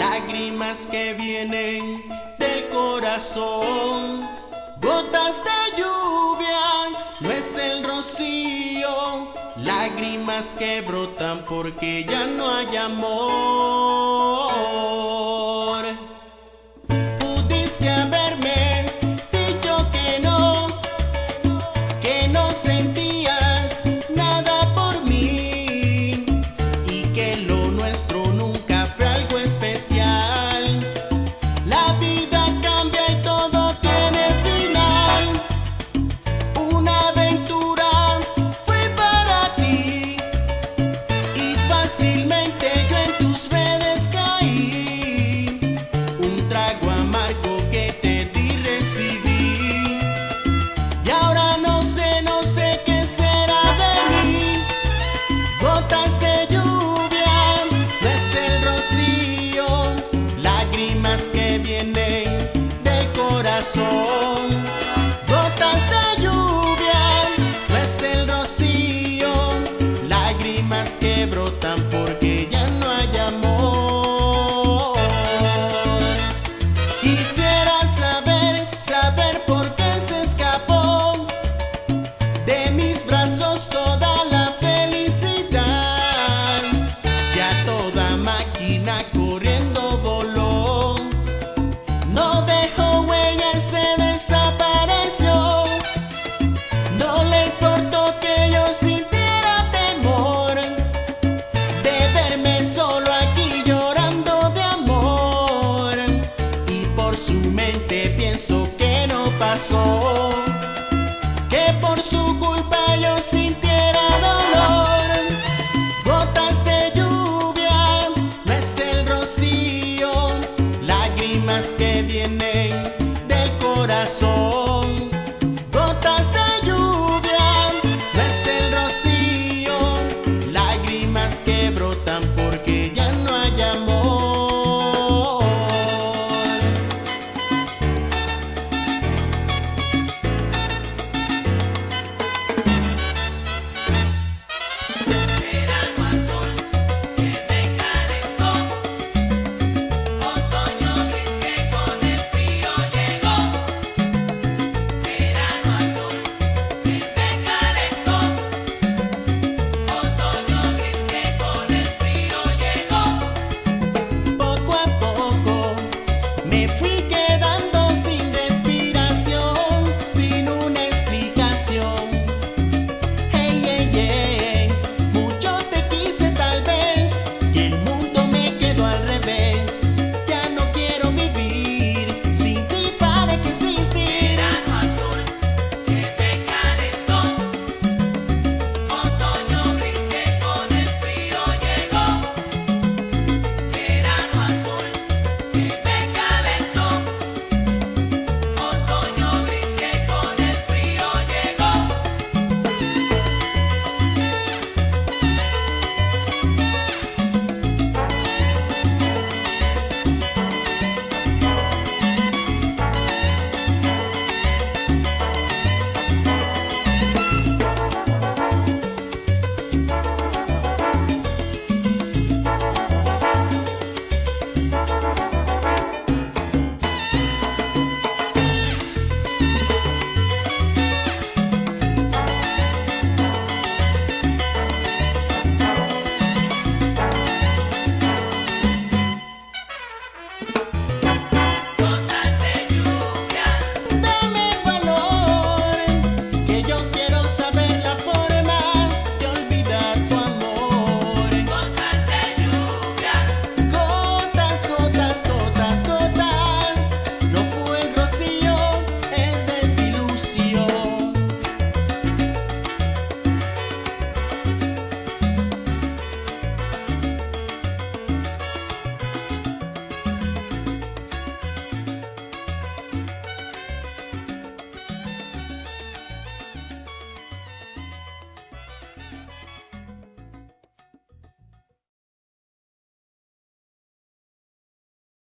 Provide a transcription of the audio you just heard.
lágrimas que vienen del corazón. Gotas de lluvia, no es el rocío, lágrimas que brotan porque ya no hay amor. Pudiste haberme dicho que no sentías nada por mí y que lo nuestro nunca fue algo especial. La vida cambia y todo tiene final. Una aventura fue para ti y fácilmente yo en tus redes caí. Un trago amargo que te di recibí y ahora no sé qué será de mí. Gotas de lluvia, no es el rocío, lágrimas que vienen del corazón. Gotas de lluvia, no es el rocío, lágrimas que brotan porque ya no hay amor. Quisiera saber por qué se escapó de mis brazos toda la felicidad, que a toda máquina corriendo voló. No dejó huella y se desapareció. No le importó que yo sintiera temor de verme solo aquí llorando de amor. Y por su mente pienso que no pasó, que por su culpa yo sintiera dolor. Gotas de lluvia, no es el rocío, lágrimas que vienen